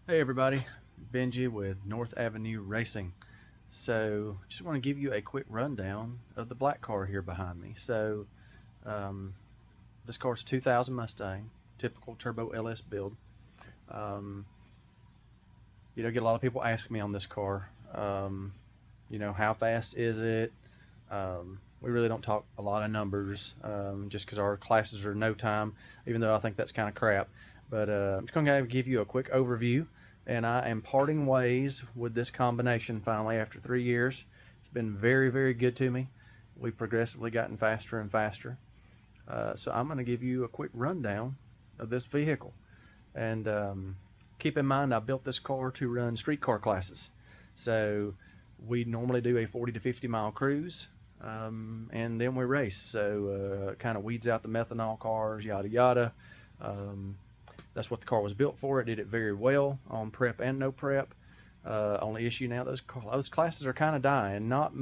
Hey everybody, Benji with North Avenue Racing. So, just want to give you a quick rundown of the black car here behind me. Um, this car's a 2000 Mustang, typical turbo LS build. Um, get a lot of people ask me on this car, how fast is it? We really don't talk a lot of numbers just because our classes are no time, even though I think that's kind of crap. But I'm just going to give you a quick overview. And I am parting ways with this combination finally after 3 years. It's been very, very good to me. We've progressively gotten faster and faster. So I'm going to give you a quick rundown of this vehicle. And keep in mind, I built this car to run street car classes. So we normally do a 40 to 50 mile cruise, and then we race. So it kind of weeds out the methanol cars, yada yada. Um, that's what the car was built for. It did it very well on prep and no prep. Only issue now, those classes are kind of dying. Not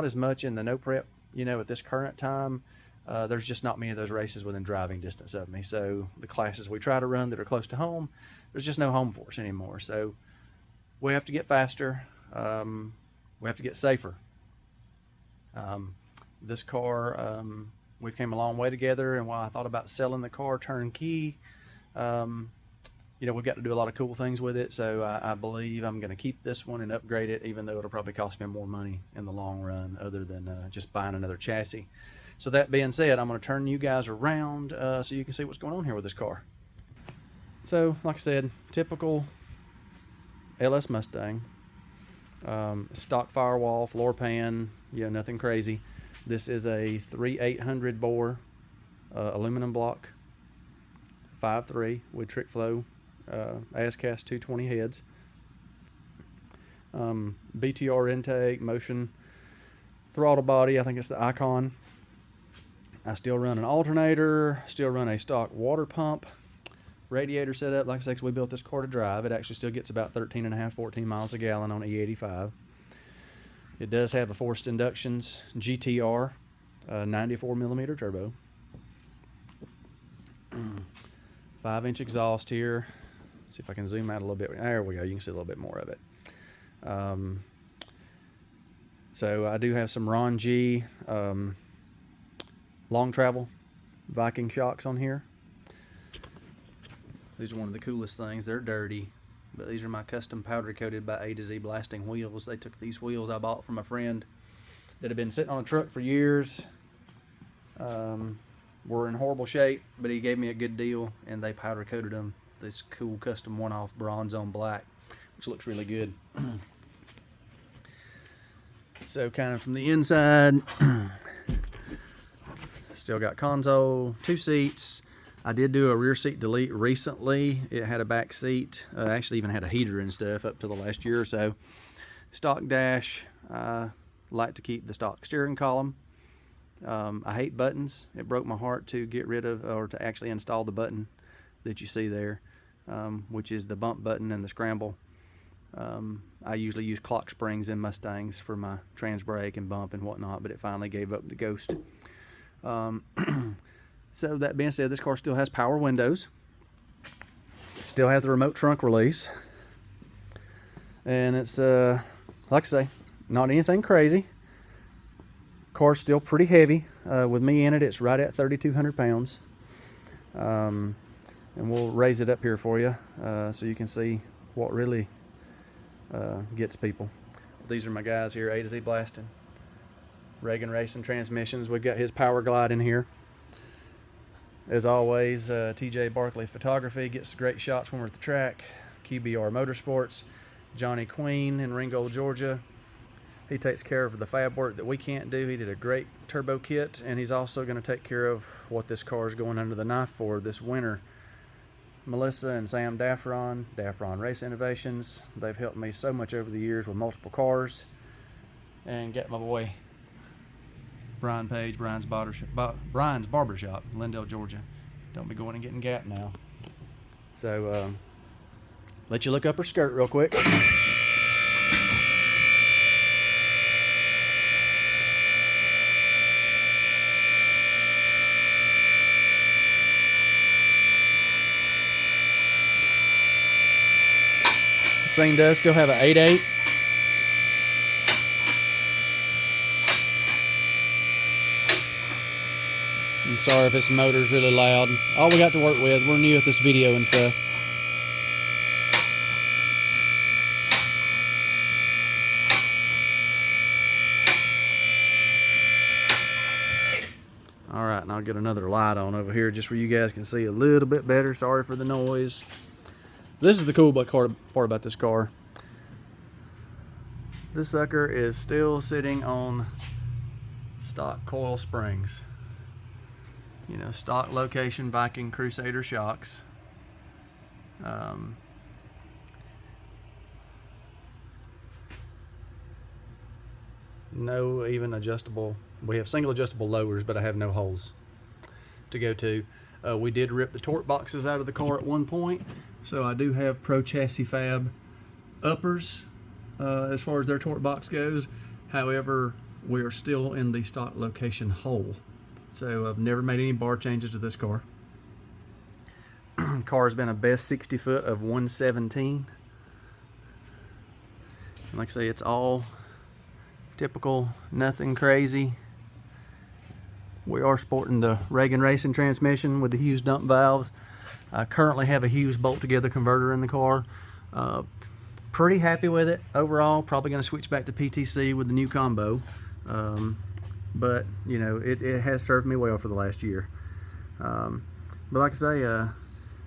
as much in the no prep. At this current time, there's just not many of those races within driving distance of me. So the classes we try to run that are close to home, there's just no home for us anymore. So we have to get faster. We have to get safer. This car, we've came a long way together. And while I thought about selling the car turnkey, um, we've got to do a lot of cool things with it. So I believe I'm going to keep this one and upgrade it, even though it'll probably cost me more money in the long run, other than just buying another chassis. So that being said, I'm going to turn you guys around so you can see what's going on here with this car. So, like I said, typical LS Mustang. Stock firewall, floor pan, nothing crazy. This is a 3800 bore aluminum block, 5.3 with trick flow, ASCAS 220 heads. BTR intake, motion, throttle body, I think it's the Icon. I still run an alternator, still run a stock water pump. Radiator setup, like I said, 'cause we built this car to drive. It actually still gets about 13 and a half, 14 miles a gallon on E85. It does have a forced inductions GTR 94 millimeter turbo. 5-inch exhaust here. Let's see if I can zoom out a little bit. There we go. You can see a little bit more of it. So I do have some Ron G long travel Viking shocks on here. These are one of the coolest things. They're dirty, but these are my custom powder coated by A to Z blasting wheels. They took these wheels I bought from a friend that had been sitting on a truck for years. Were in horrible shape, but he gave me a good deal, and they powder coated them this cool custom one-off bronze on black, which looks really good. So kind of from the inside, still got console, 2 seats. I did do a rear seat delete recently. It had a back seat, actually even had a heater and stuff up to the last year or so. Stock dash, like to keep the stock steering column. I hate buttons. It broke my heart to get rid of, or to actually install the button that you see there, which is the bump button and the scramble. I usually use clock springs in Mustangs for my trans brake and bump and whatnot, but it finally gave up the ghost. So that being said, this car still has power windows, still has the remote trunk release, and it's like I say, not anything crazy. Car's still pretty heavy. With me in it, it's right at 3,200 pounds. And we'll raise it up here for you so you can see what really gets people. These are my guys here, A to Z Blasting. Reagan Racing Transmissions. We've got his Power Glide in here. As always, TJ Barkley Photography gets great shots when we're at the track. QBR Motorsports. Johnny Queen in Ringgold, Georgia. He takes care of the fab work that we can't do. He did a great turbo kit, and he's also going to take care of what this car is going under the knife for this winter. Melissa and Sam Daffron Race Innovations. They've helped me so much over the years with multiple cars. And got my boy Brian Page, Brian's Barbershop, Lindale, Georgia. Don't be going and getting Gap now. So, let you look up her skirt real quick. This thing does still have an 8.8. I'm sorry if this motor's really loud. All we got to work with, we're new at this video and stuff. All right, and I'll get another light on over here just where you guys can see a little bit better. Sorry for the noise. This is the cool part about this car. This sucker is still sitting on stock coil springs. You know, stock location Viking Crusader shocks. No even adjustable. We have single adjustable lowers, but I have no holes to go to. We did rip the torque boxes out of the car at one point, so I do have Pro Chassis Fab uppers as far as their torque box goes. However, we are still in the stock location hole, so I've never made any bar changes to this car. Car has been a best 60 foot of 117. Like I say, it's all typical, nothing crazy. We are sporting the Reagan Racing transmission with the Hughes dump valves. I currently have a Hughes bolt together converter in the car. Pretty happy with it overall. Probably going to switch back to PTC with the new combo. But you know, it has served me well for the last year. But like I say,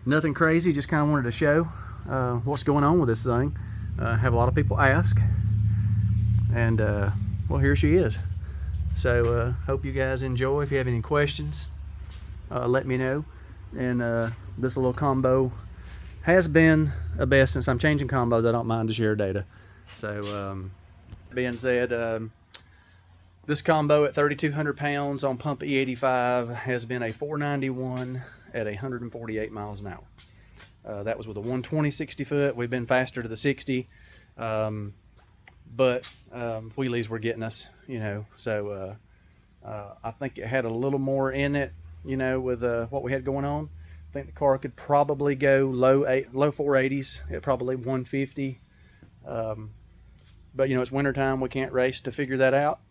nothing crazy, just kind of wanted to show what's going on with this thing. Have a lot of people ask, and well, here she is. So hope you guys enjoy. If you have any questions, let me know. And this little combo has been a best. Since I'm changing combos, I don't mind to share data. So being said, this combo at 3,200 pounds on pump E85 has been a 491 at 148 miles an hour. That was with a 120 60 foot. We've been faster to the 60. But wheelies were getting us, you know, so I think it had a little more in it, you know, with what we had going on. I think the car could probably go low 480s at probably 150. But you know, it's wintertime, we can't race to figure that out.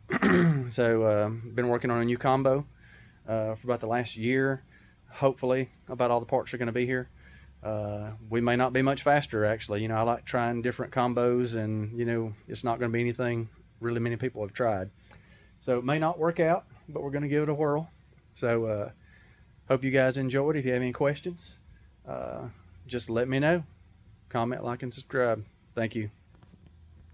So been working on a new combo for about the last year. Hopefully about all the parts are going to be here. We may not be much faster, actually. You know, I like trying different combos, and you know, it's not going to be anything really many people have tried. So it may not work out, but we're going to give it a whirl. So hope you guys enjoyed. If you have any questions, just let me know. Comment, like, and subscribe. Thank you.